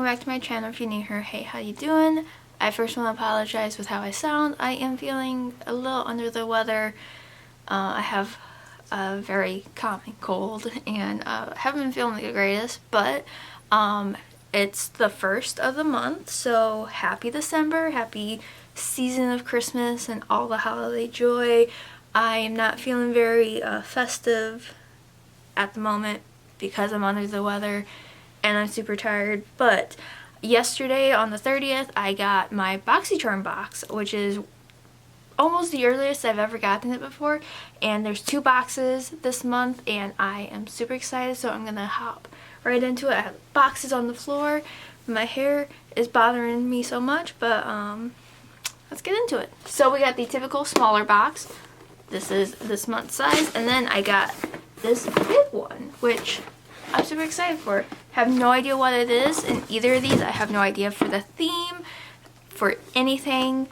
welcome back to my channel. If you're new here, hey, how you doing? I first want to apologize with how I sound. I am feeling a little under the weather. I have a very common cold and haven't been feeling the greatest, but it's the first of the month, so happy December, happy season of Christmas and all the holiday joy. I am not feeling very festive at the moment because I'm under the weather and I'm super tired, but yesterday on the 30th I got my Boxy Charm box, which is almost the earliest I've ever gotten it before, and there's 2 boxes this month and I am super excited, so I'm gonna hop right into it. I have boxes on the floor. My hair is bothering me so much, but let's get into it. So we got the typical smaller box. This is this month's size, and then I got this big one, which I'm super excited for. Have no idea what it is in either of these. I have no idea for the theme, for anything.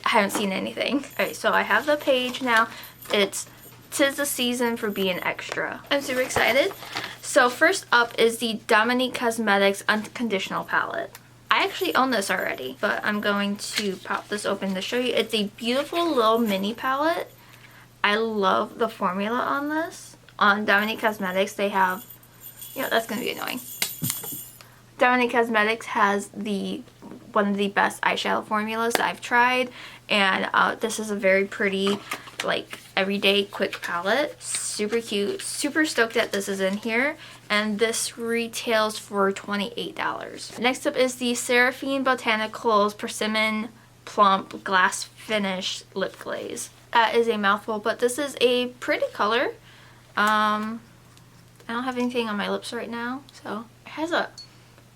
I haven't seen anything. Alright, so I have the page now. It's "'Tis the Season for Being Extra." I'm super excited. So first up is the Dominique Cosmetics Unconditional Palette. I actually own this already, but I'm going to pop this open to show you. It's a beautiful little mini palette. I love the formula on this. On Dominique Cosmetics, they have, you know, that's going to be annoying. Dominique Cosmetics has one of the best eyeshadow formulas that I've tried, and this is a very pretty, like, everyday quick palette. Super cute. Super stoked that this is in here, and this retails for $28. Next up is the Seraphine Botanicals Persimmon Plump Glass Finish Lip Glaze. That is a mouthful, but this is a pretty color. I don't have anything on my lips right now, so it has a,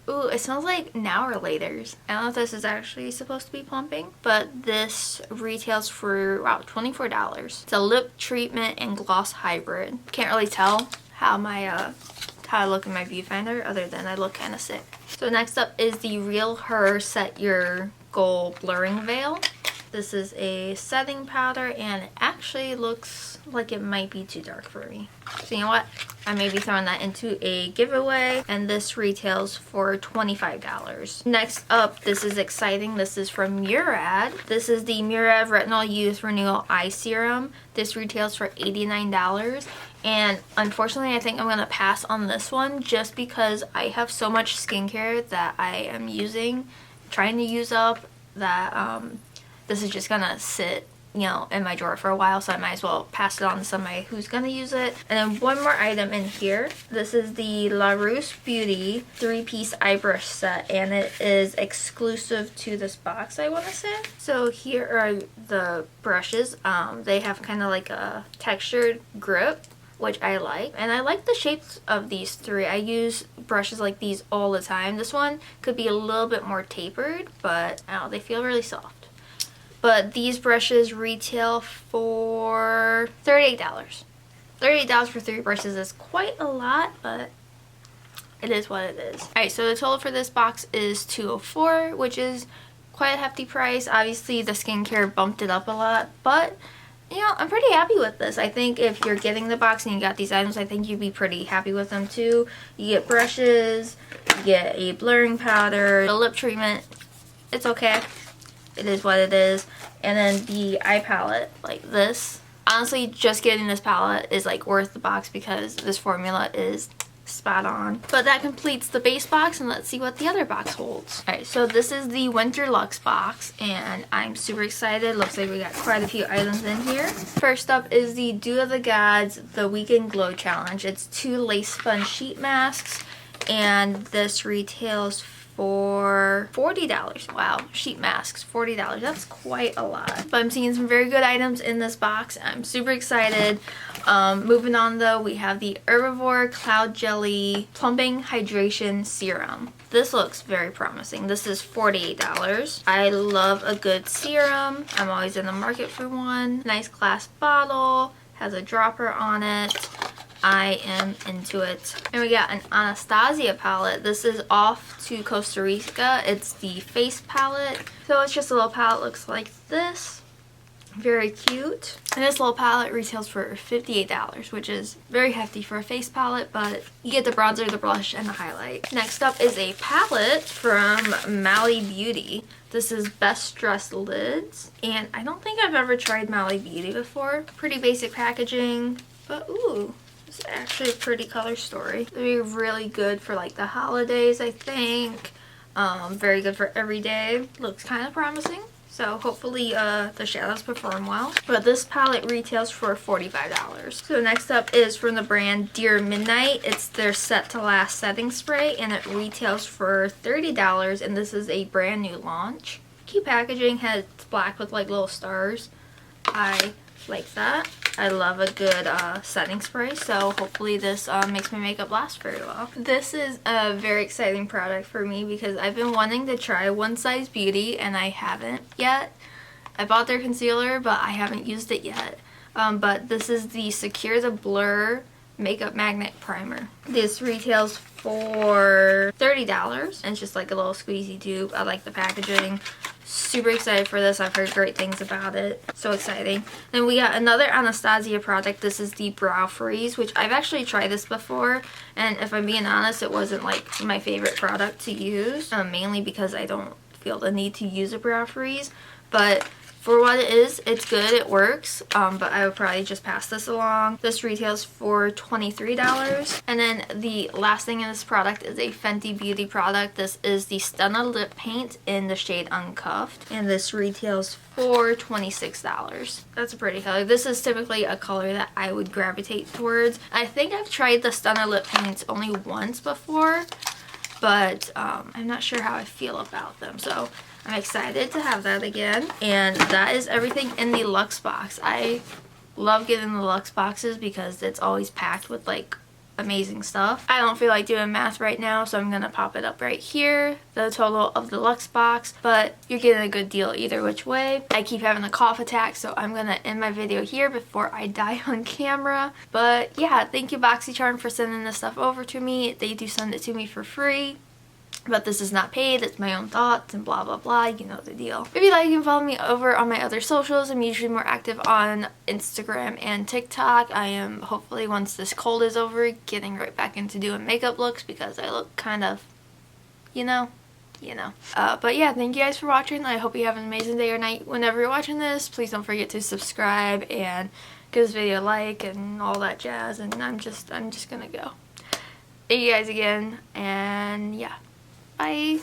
ooh, it smells like Now or Later's. I don't know if this is actually supposed to be plumping, but this retails for about $24. It's a lip treatment and gloss hybrid. Can't really tell how I look in my viewfinder, other than I look kind of sick. So next up is the Real Her Set Your Goal Blurring Veil. This is a setting powder, and it actually looks like it might be too dark for me. So you know what? I may be throwing that into a giveaway, and this retails for $25. Next up, this is exciting. This is from Murad. This is the Murad Retinol Youth Renewal Eye Serum. This retails for $89. And unfortunately, I think I'm going to pass on this one just because I have so much skincare that I am trying to use up, that this is just gonna sit, you know, in my drawer for a while, so I might as well pass it on to somebody who's gonna use it. And then one more item in here. This is the La Rousse Beauty 3-piece eye brush set, and it is exclusive to this box, I want to say. So here are the brushes. They have kind of like a textured grip, which I like, and I like the shapes of these 3. I use brushes like these all the time. This one could be a little bit more tapered, but I don't know, they feel really soft. But these brushes retail for $38. $38 for 3 brushes is quite a lot, but it is what it is. Alright, so the total for this box is $204, which is quite a hefty price. Obviously, the skincare bumped it up a lot, but you know, I'm pretty happy with this. I think if you're getting the box and you got these items, I think you'd be pretty happy with them too. You get brushes, you get a blurring powder, a lip treatment. It's okay. It is what it is. And then the eye palette, like this. Honestly, just getting this palette is like worth the box because this formula is spot on. But that completes the base box, and let's see what the other box holds. Alright, so this is the Winter Luxe box, and I'm super excited. Looks like we got quite a few items in here. First up is the Dew of the Gods The Weekend Glow Challenge. It's 2 lace spun sheet masks, and this retails for $40. Wow, sheet masks, $40. That's quite a lot. But I'm seeing some very good items in this box. I'm super excited. Moving on though, we have the Herbivore Cloud Jelly Plumping Hydration Serum. This looks very promising. This is $48. I love a good serum. I'm always in the market for one. Nice glass bottle, has a dropper on it. I am into it. And we got an Anastasia palette. This is off to Costa Rica. It's the face palette. So it's just a little palette, looks like this. Very cute. And this little palette retails for $58, which is very hefty for a face palette, but you get the bronzer, the blush, and the highlight. Next up is a palette from Mally Beauty. This is Best Dressed Lids, and I don't think I've ever tried Mally Beauty before. Pretty basic packaging, but ooh, it's actually a pretty color story. It'll be really good for like the holidays, I think. Very good for every day. Looks kind of promising. So hopefully the shadows perform well. But this palette retails for $45. So next up is from the brand Dear Midnight. It's their Set to Last setting spray, and it retails for $30, and this is a brand new launch. Cute packaging, has black with like little stars. I like that. I love a good setting spray, so hopefully this makes my makeup last very well. This is a very exciting product for me because I've been wanting to try One Size Beauty and I haven't yet. I bought their concealer, but I haven't used it yet. But this is the Secure the Blur Makeup Magnet Primer. This retails for $30, and it's just like a little squeezy tube. I like the packaging. Super excited for this. I've heard great things about it. So exciting. Then we got another Anastasia product. This is the Brow Freeze, which I've actually tried this before, and if I'm being honest, it wasn't like my favorite product to use, mainly because I don't feel the need to use a brow freeze. But for what it is, it's good, it works, but I would probably just pass this along. This retails for $23. And then the last thing in this product is a Fenty Beauty product. This is the Stunna Lip Paint in the shade Uncuffed, and this retails for $26. That's a pretty color. This is typically a color that I would gravitate towards. I think I've tried the Stunna Lip Paints only once before, but I'm not sure how I feel about them, so I'm excited to have that again. And that is everything in the Luxe box. I love getting the Luxe boxes because it's always packed with like amazing stuff. I don't feel like doing math right now, so I'm gonna pop it up right here, the total of the Luxe box, but you're getting a good deal either which way. I keep having a cough attack, so I'm gonna end my video here before I die on camera. But yeah, thank you Boxycharm for sending this stuff over to me. They do send it to me for free. But this is not paid, it's my own thoughts and blah blah blah, you know the deal. If you like, you can follow me over on my other socials. I'm usually more active on Instagram and TikTok. I am, hopefully once this cold is over, getting right back into doing makeup looks because I look kind of, you know. But yeah, thank you guys for watching. I hope you have an amazing day or night whenever you're watching this. Please don't forget to subscribe and give this video a like and all that jazz, and I'm just gonna go. Thank you guys again, and yeah. Bye.